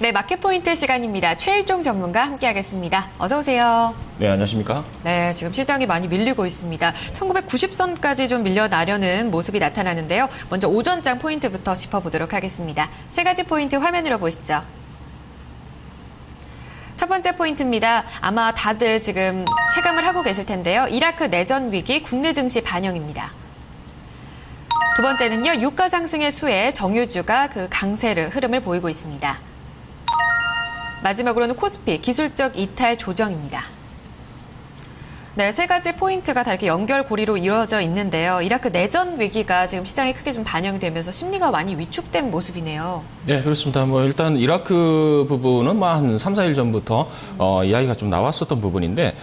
네, 마켓포인트 시간입니다. 최일종 전문가 함께하겠습니다. 어서 오세요. 네, 안녕하십니까? 네, 지금 시장이 많이 밀리고 있습니다. 1990선까지 좀 밀려나려는 모습이 나타나는데요. 먼저 오전장 포인트부터 짚어보도록 하겠습니다. 세 가지 포인트 화면으로 보시죠. 첫 번째 포인트입니다. 아마 다들 지금 체감을 하고 계실 텐데요. 이라크 내전 위기 국내 증시 반영입니다. 두 번째는요. 유가 상승의 수에 정유주가 그 강세를 흐름을 보이고 있습니다. 마지막으로는 코스피 기술적 이탈 조정입니다. 네, 세 가지 포인트가 다 이렇게 연결고리로 이루어져 있는데요. 이라크 내전 위기가 지금 시장에 크게 좀 반영이 되면서 심리가 많이 위축된 모습이네요. 네, 그렇습니다. 일단 이라크 부분은 한 3, 4일 전부터 이야기가 좀 나왔었던 부분인데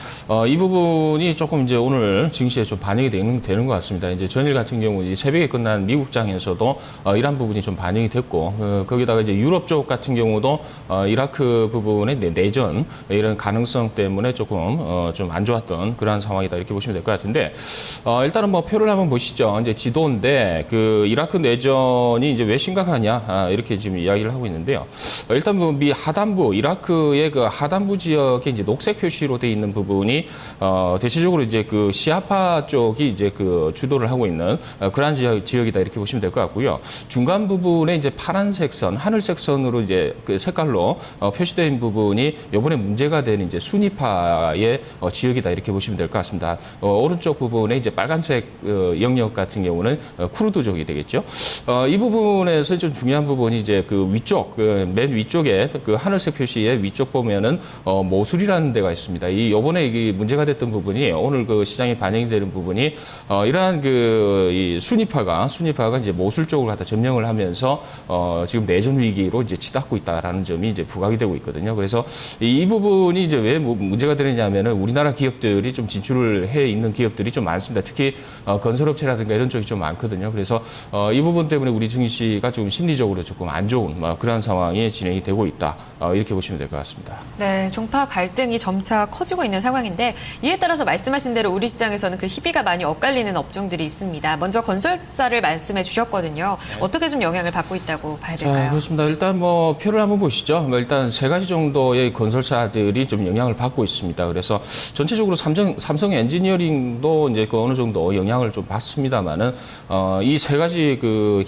이 부분이 조금 이제 오늘 증시에 좀 반영이 되는 것 같습니다. 이제 전일 같은 경우 이제 새벽에 끝난 미국장에서도 이런 부분이 좀 반영이 됐고 거기다가 이제 유럽 쪽 같은 경우도 이라크 부분의 내전 이런 가능성 때문에 조금 좀 안 좋았던 그러한 상황이다 이렇게 보시면 될 것 같은데 일단은 표를 한번 보시죠. 이제 지도인데 그 이라크 내전이 이제 왜 심각하냐 이렇게 지금 이야기를 하고 있는데요. 일단 미 하단부 이라크의 그 하단부 지역에 이제 녹색 표시로 돼 있는 부분이 대체적으로 이제 그 시아파 쪽이 이제 그 주도를 하고 있는 그러한 지역이다 이렇게 보시면 될 것 같고요. 중간 부분에 이제 파란색 선, 하늘색 선으로 이제 그 색깔로 표시된 부분이 이번에 문제가 되는 이제 순위파의 지역이다 이렇게 보시면 될 것 같습니다. 오른쪽 부분에 이제 빨간색 영역 같은 경우는 쿠르드족이 되겠죠. 이 부분에서 좀 중요한 부분이 이제 그 위쪽, 맨 위쪽에 그 하늘색 표시의 위쪽 보면은 모술이라는 데가 있습니다. 이번에 이 문제가 됐던 부분이 오늘 그 시장에 반영이 되는 부분이 이러한 이 순위파가 이제 모술 쪽을 갖다 점령을 하면서 지금 내전 위기로 이제 치닫고 있다라는 점이 이제 부각이 되고 있거든요. 그래서 이 부분이 이제 왜 문제가 되느냐면은 우리나라 기업들이 좀 진출을 해 있는 기업들이 좀 많습니다. 특히 건설업체라든가 이런 쪽이 좀 많거든요. 그래서 이 부분 때문에 우리 증시가 좀 심리적으로 조금 안 좋은 그런 상황이 진행이 되고 있다. 이렇게 보시면 될 것 같습니다. 네, 종파 갈등이 점차 커지고 있는 상황인데 이에 따라서 말씀하신 대로 우리 시장에서는 그 희비가 많이 엇갈리는 업종들이 있습니다. 먼저 건설사를 말씀해 주셨거든요. 네. 어떻게 좀 영향을 받고 있다고 봐야 될까요? 자, 그렇습니다. 일단 표를 한번 보시죠. 일단 세 가지 정도의 건설사들이 좀 영향을 받고 있습니다. 그래서 전체적으로 삼성 엔지니어링도 이제 그 어느 정도 영향을 좀 받습니다만은 이 세 가지 그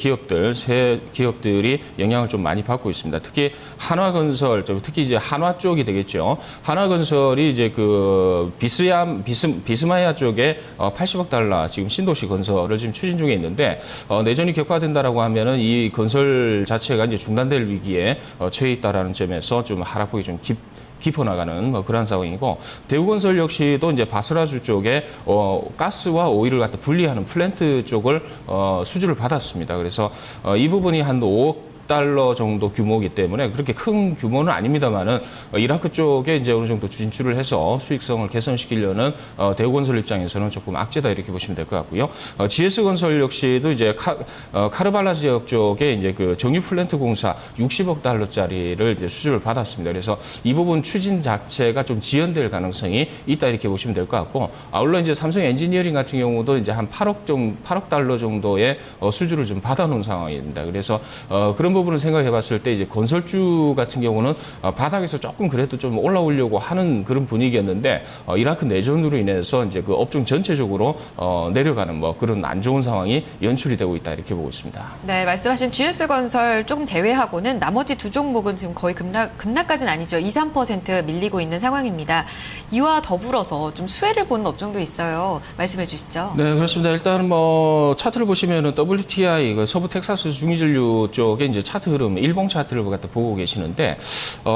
세 기업들이 영향을 좀 많이 받고 있습니다. 특히 한화건설, 특히 이제 한화 쪽이 되겠죠. 한화건설이 이제 그 비스마야 쪽에 80억 달러 지금 신도시 건설을 지금 추진 중에 있는데 내전이 격화된다라고 하면은 이 건설 자체가 이제 중단될 위기에 처해 있다라는 점에서 좀 하락폭이 좀 깊어나가는 그런 상황이고 대우건설 역시도 이제 바스라주 쪽에 가스와 오일을 갖다 분리하는 플랜트 쪽을 수주를 받았습니다. 그래서 이 부분이 한 5억 달러 정도 규모이기 때문에 그렇게 큰 규모는 아닙니다만은 이라크 쪽에 이제 어느 정도 진출을 해서 수익성을 개선시키려는 대우건설 입장에서는 조금 악재다 이렇게 보시면 될 것 같고요. GS건설 역시도 이제 카르발라 지역 쪽에 이제 그 정유 플랜트 공사 60억 달러짜리를 이제 수주를 받았습니다. 그래서 이 부분 추진 자체가 좀 지연될 가능성이 있다 이렇게 보시면 될 것 같고 물론 이제 삼성 엔지니어링 같은 경우도 이제 한 8억 달러 정도의 수주를 좀 받아놓은 상황입니다. 그래서 그런 부분을 생각해 봤을 때 이제 건설주 같은 경우는 바닥에서 조금 그래도 좀 올라오려고 하는 그런 분위기였는데 이라크 내전으로 인해서 이제 그 업종 전체적으로 내려가는 그런 안 좋은 상황이 연출이 되고 있다 이렇게 보고 있습니다. 네, 말씀하신 GS건설 조금 제외하고는 나머지 두 종목은 지금 거의 급락까지는 아니죠. 2, 3% 밀리고 있는 상황입니다. 이와 더불어서 좀 수혜를 보는 업종도 있어요. 말씀해 주시죠. 네, 그렇습니다. 일단 차트를 보시면은 WTI 서부 텍사스 중위전류 쪽에 이제 차트 흐름, 일봉 차트를 갖다 보고 계시는데,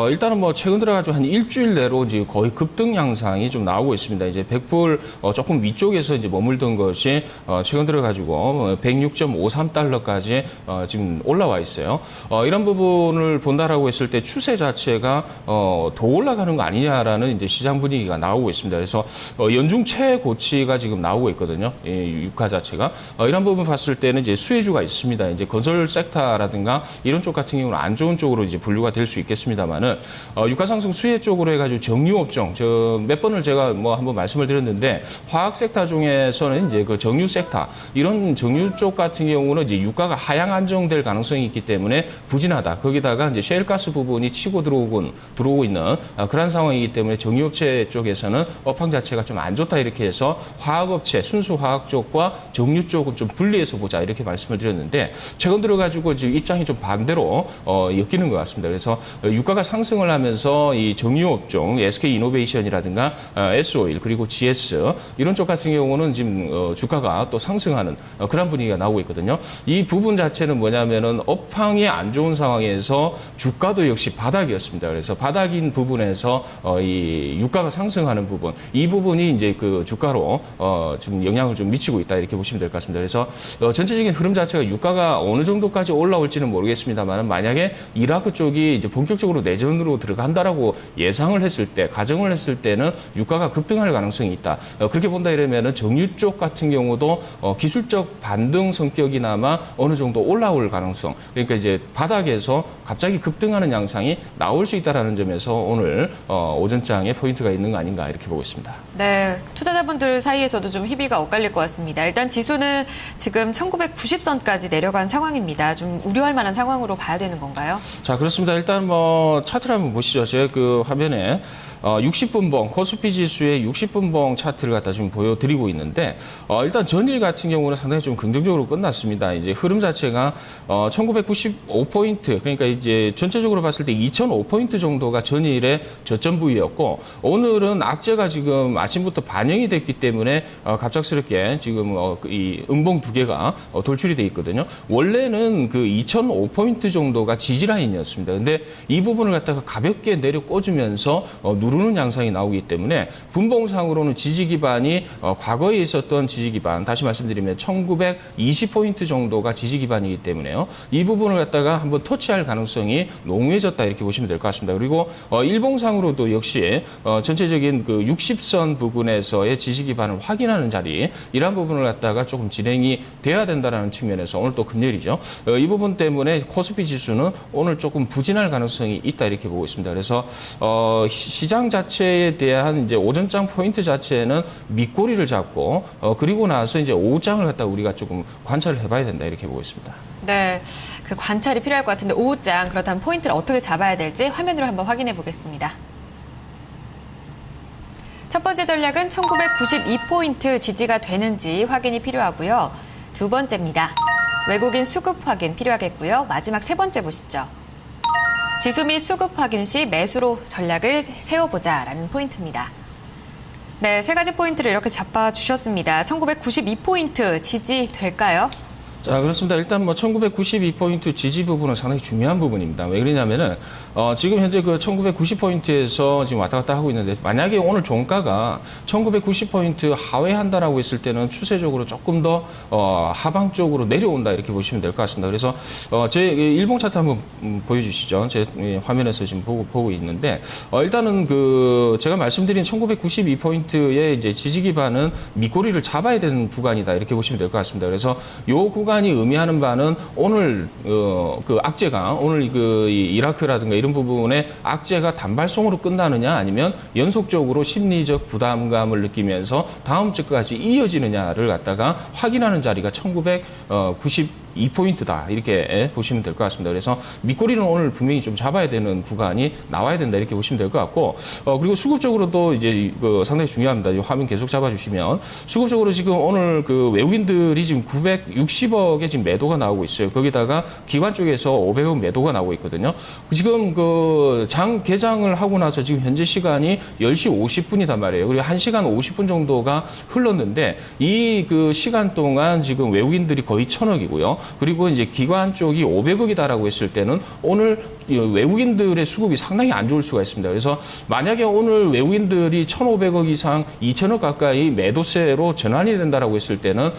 일단은 최근 들어가지고 한 일주일 내로 이제 거의 급등 양상이 좀 나오고 있습니다. 이제 100불 조금 위쪽에서 이제 머물던 것이 최근 들어가지고 106.53달러까지 지금 올라와 있어요. 이런 부분을 본다라고 했을 때 추세 자체가 더 올라가는 거 아니냐라는 이제 시장 분위기가 나오고 있습니다. 그래서 연중 최고치가 지금 나오고 있거든요. 이 유가 자체가. 이런 부분 봤을 때는 이제 수혜주가 있습니다. 이제 건설 섹터라든가 이런 쪽 같은 경우는 안 좋은 쪽으로 이제 분류가 될 수 있겠습니다만은 유가 상승 수혜 쪽으로 해가지고 정유업종 몇 번을 제가 뭐 한번 말씀을 드렸는데 화학 섹터 중에서는 이제 그 정유 섹터 이런 정유 쪽 같은 경우는 이제 유가가 하향 안정될 가능성이 있기 때문에 부진하다. 거기다가 이제 셰일가스 부분이 치고 들어오고 있는 그런 상황이기 때문에 정유업체 쪽에서는 업황 자체가 좀 안 좋다 이렇게 해서 화학업체 순수 화학 쪽과 정유 쪽은 좀 분리해서 보자 이렇게 말씀을 드렸는데 최근 들어가지고 지금 입장이 좀 반대로 엮이는 것 같습니다. 그래서 유가가 상승을 하면서 이 정유업종 SK이노베이션이라든가 S오일 그리고 GS 이런 쪽 같은 경우는 지금 주가가 또 상승하는 그런 분위기가 나오고 있거든요. 이 부분 자체는 뭐냐면은 업황이 안 좋은 상황에서 주가도 역시 바닥이었습니다. 그래서 바닥인 부분에서 이 유가가 상승하는 부분 이 부분이 이제 그 주가로 지금 영향을 좀 미치고 있다 이렇게 보시면 될 것 같습니다. 그래서 전체적인 흐름 자체가 유가가 어느 정도까지 올라올지는 모르겠습니다만 만약에 이라크 쪽이 이제 본격적으로 내전으로 들어간다라고 예상을 했을 때 가정을 했을 때는 유가가 급등할 가능성이 있다. 그렇게 본다 이러면은 정유 쪽 같은 경우도 기술적 반등 성격이나마 어느 정도 올라올 가능성 그러니까 이제 바닥에서 갑자기 급등하는 양상이 나올 수 있다라는 점에서 오늘 오전장에 포인트가 있는 거 아닌가 이렇게 보고 있습니다. 네, 투자자분들 사이에서도 좀 희비가 엇갈릴 것 같습니다. 일단 지수는 지금 1990선까지 내려간 상황입니다. 좀 우려할 만한 상황으로 봐야 되는 건가요? 자, 그렇습니다. 일단 뭐 차트를 한번 보시죠. 제 그 화면에 60분봉 코스피 지수의 60분봉 차트를 갖다 지금 보여드리고 있는데 일단 전일 같은 경우는 상당히 좀 긍정적으로 끝났습니다. 이제 흐름 자체가 1995포인트 그러니까 이제 전체적으로 봤을 때 2005포인트 정도가 전일의 저점 부위였고 오늘은 악재가 지금 아침부터 반영이 됐기 때문에 갑작스럽게 지금 이 음봉 두 개가 돌출이 돼 있거든요. 원래는 그 2005포인트 정도가 지지라인이었습니다. 근데 이 부분을 갖다가 가볍게 내려 꽂으면서 누르는 양상이 나오기 때문에 분봉상으로는 지지 기반이 과거에 있었던 지지 기반 다시 말씀드리면 1920포인트 정도가 지지 기반이기 때문에요. 이 부분을 갖다가 한번 터치할 가능성이 농후해졌다 이렇게 보시면 될 것 같습니다. 그리고 일봉상으로도 역시 전체적인 그 60선 부분에서의 지지 기반을 확인하는 자리 이러한 부분을 갖다가 조금 진행이 돼야 된다는 측면에서 오늘 또 금요일이죠. 이 부분 때문에 코스피 지수는 오늘 조금 부진할 가능성이 있다 이렇게 보고 있습니다. 그래서 시장 자체에 대한 이제 오전장 포인트 자체는 밑꼬리를 잡고 그리고 나서 이제 오후장을 갖다 우리가 조금 관찰을 해봐야 된다 이렇게 보고 있습니다. 네, 그 관찰이 필요할 것 같은데 오후장 그렇다면 포인트를 어떻게 잡아야 될지 화면으로 한번 확인해 보겠습니다. 첫 번째 전략은 1992포인트 지지가 되는지 확인이 필요하고요. 두 번째입니다. 외국인 수급 확인 필요하겠고요. 마지막 세 번째 보시죠. 지수 및 수급 확인 시 매수로 전략을 세워보자라는 포인트입니다. 네, 세 가지 포인트를 이렇게 잡아주셨습니다. 1992포인트 지지 될까요? 자, 그렇습니다. 일단 뭐 1992포인트 지지 부분은 상당히 중요한 부분입니다. 왜 그러냐면은 지금 현재 그 1990포인트에서 지금 왔다 갔다 하고 있는데 만약에 오늘 종가가 1990포인트 하회한다라고 했을 때는 추세적으로 조금 더 하방 쪽으로 내려온다 이렇게 보시면 될 것 같습니다. 그래서 제 일봉 차트 한번 보여주시죠. 제 화면에서 지금 보고 있는데 일단은 그 제가 말씀드린 1992포인트의 이제 지지 기반은 밑꼬리를 잡아야 되는 구간이다 이렇게 보시면 될 것 같습니다. 그래서 요 구간이 의미하는 바는 오늘 그 악재가 오늘 그 이라크라든가 이런 부분에 악재가 단발성으로 끝나느냐 아니면 연속적으로 심리적 부담감을 느끼면서 다음 주까지 이어지느냐를 갖다가 확인하는 자리가 1992포인트다 이렇게 보시면 될 것 같습니다. 그래서 밑꼬리는 오늘 분명히 좀 잡아야 되는 구간이 나와야 된다 이렇게 보시면 될 것 같고 그리고 수급적으로도 이제 그 상당히 중요합니다. 이 화면 계속 잡아주시면 수급적으로 지금 오늘 그 외국인들이 지금 960억의 지금 매도가 나오고 있어요. 거기다가 기관 쪽에서 500억 매도가 나오고 있거든요. 지금 그 장 개장을 하고 나서 지금 현재 시간이 10시 50분이단 말이에요. 그리고 1시간 50분 정도가 흘렀는데 이 그 시간 동안 지금 외국인들이 거의 1,000억이고요. 그리고 이제 기관 쪽이 500억이다라고 했을 때는 오늘 외국인들의 수급이 상당히 안 좋을 수가 있습니다. 그래서 만약에 오늘 외국인들이 1,500억 이상 2,000억 가까이 매도세로 전환이 된다라고 했을 때는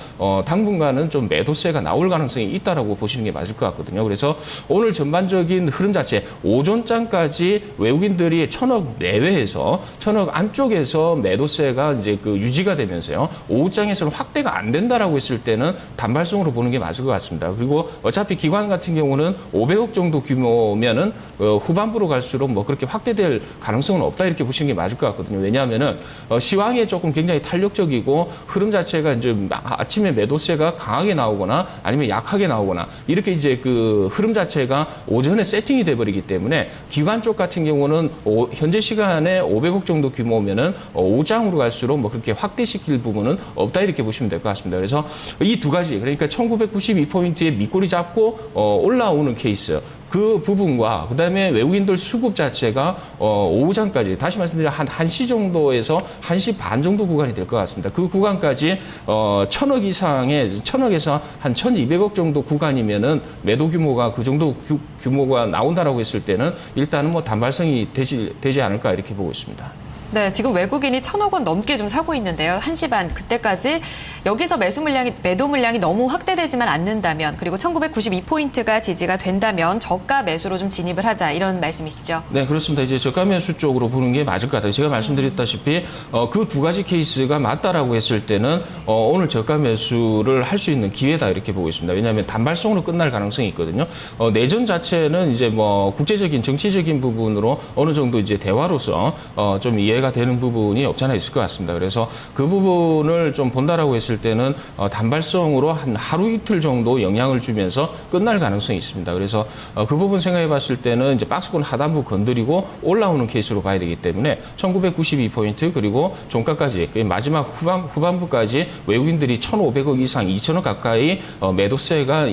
당분간은 좀 매도세가 나올 가능성이 있다라고 보시는 게 맞을 것 같거든요. 그래서 오늘 전반적인 흐름 자체 오전장까지 외국인들이 1,000억 내외에서 1,000억 안쪽에서 매도세가 이제 그 유지가 되면서요. 오후장에서는 확대가 안 된다라고 했을 때는 단발성으로 보는 게 맞을 것 같습니다. 같습니다. 그리고 어차피 기관 같은 경우는 500억 정도 규모면은 후반부로 갈수록 뭐 그렇게 확대될 가능성은 없다 이렇게 보시는 게 맞을 것 같거든요. 왜냐하면은 시황에 조금 굉장히 탄력적이고 흐름 자체가 이제 아침에 매도세가 강하게 나오거나 아니면 약하게 나오거나 이렇게 이제 그 흐름 자체가 오전에 세팅이 돼버리기 때문에 기관 쪽 같은 경우는 현재 시간에 500억 정도 규모면은 오장으로 갈수록 뭐 그렇게 확대시킬 부분은 없다 이렇게 보시면 될 것 같습니다. 그래서 이 두 가지 그러니까 1992포인트에 밑꼬리 잡고 올라오는 케이스 그 부분과 그다음에 외국인들 수급 자체가 오후장까지 다시 말씀드리면 한 1시 정도에서 1시 반 정도 구간이 될 것 같습니다. 그 구간까지 1,000억 이상의 1,000억에서 한 1,200억 정도 구간이면은 매도 규모가 그 정도 규모가 나온다라고 했을 때는 일단은 뭐 단발성이 되지 않을까 이렇게 보고 있습니다. 네, 지금 외국인이 1,000억 원 넘게 좀 사고 있는데요. 1시 반 그때까지 여기서 매도 물량이 너무 확대되지만 않는다면 그리고 1992포인트가 지지가 된다면 저가 매수로 좀 진입을 하자 이런 말씀이시죠? 네, 그렇습니다. 이제 저가 매수 쪽으로 보는 게 맞을 것 같아요. 제가 말씀드렸다시피 그 두 가지 케이스가 맞다라고 했을 때는 오늘 저가 매수를 할 수 있는 기회다 이렇게 보고 있습니다. 왜냐하면 단발성으로 끝날 가능성이 있거든요. 내전 자체는 이제 뭐 국제적인 정치적인 부분으로 어느 정도 이제 대화로서 좀 이해가 되는 부분이 없잖아 있을 것 같습니다. 그래서 그 부분을 좀 본다라고 했을 때는 단발성으로 한 하루 이틀 정도 영향을 주면서 끝날 가능성이 있습니다. 그래서 그 부분 생각해 봤을 때는 이제 박스권 하단부 건드리고 올라오는 케이스로 봐야 되기 때문에 1992포인트 그리고 종가까지 마지막 후반부까지 외국인들이 1,500억 이상 2,000억 가까이 매도세가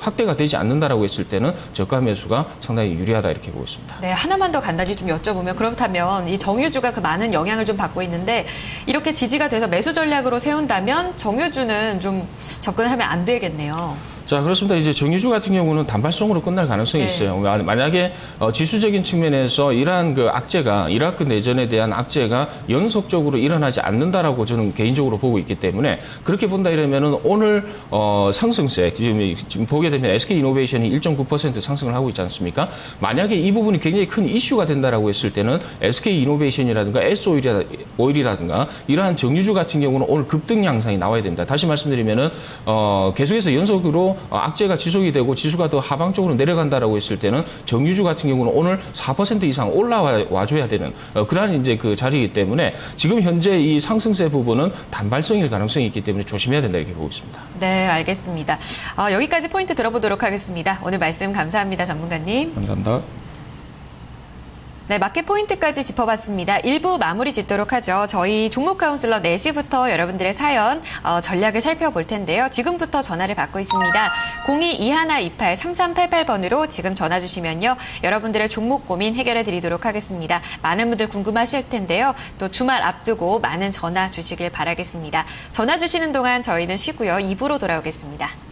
확대가 되지 않는다라고 했을 때는 저가 매수가 상당히 유리하다 이렇게 보고 있습니다. 네, 하나만 더 간단히 좀 여쭤보면 그렇다면 이 정유주가 그 많은 영향을 좀 받고 있는데 이렇게 지지가 돼서 매수 전략으로 세운다면 정유주는 좀 접근을 하면 안 되겠네요. 자, 그렇습니다. 이제 정유주 같은 경우는 단발성으로 끝날 가능성이 있어요. 만약에 지수적인 측면에서 이러한 그 악재가 이라크 내전에 대한 악재가 연속적으로 일어나지 않는다라고 저는 개인적으로 보고 있기 때문에 그렇게 본다 이러면은 오늘 상승세 지금 보게 되면 SK 이노베이션이 1.9% 상승을 하고 있지 않습니까? 만약에 이 부분이 굉장히 큰 이슈가 된다라고 했을 때는 SK 이노베이션이라든가 S 오일이라든가 이러한 정유주 같은 경우는 오늘 급등 양상이 나와야 됩니다. 다시 말씀드리면은 계속해서 연속으로 악재가 지속이 되고 지수가 더 하방 쪽으로 내려간다라고 했을 때는 정유주 같은 경우는 오늘 4% 이상 올라와 줘야 되는 그러한 이제 그 자리이기 때문에 지금 현재 이 상승세 부분은 단발성일 가능성이 있기 때문에 조심해야 된다 이렇게 보고 있습니다. 네, 알겠습니다. 여기까지 포인트 들어보도록 하겠습니다. 오늘 말씀 감사합니다, 전문가님. 감사합니다. 네, 마켓 포인트까지 짚어봤습니다. 1부 마무리 짓도록 하죠. 저희 종목 카운슬러 4시부터 여러분들의 사연, 전략을 살펴볼 텐데요. 지금부터 전화를 받고 있습니다. 02-2128-3388번으로 지금 전화 주시면요. 여러분들의 종목 고민 해결해 드리도록 하겠습니다. 많은 분들 궁금하실 텐데요. 또 주말 앞두고 많은 전화 주시길 바라겠습니다. 전화 주시는 동안 저희는 쉬고요. 2부로 돌아오겠습니다.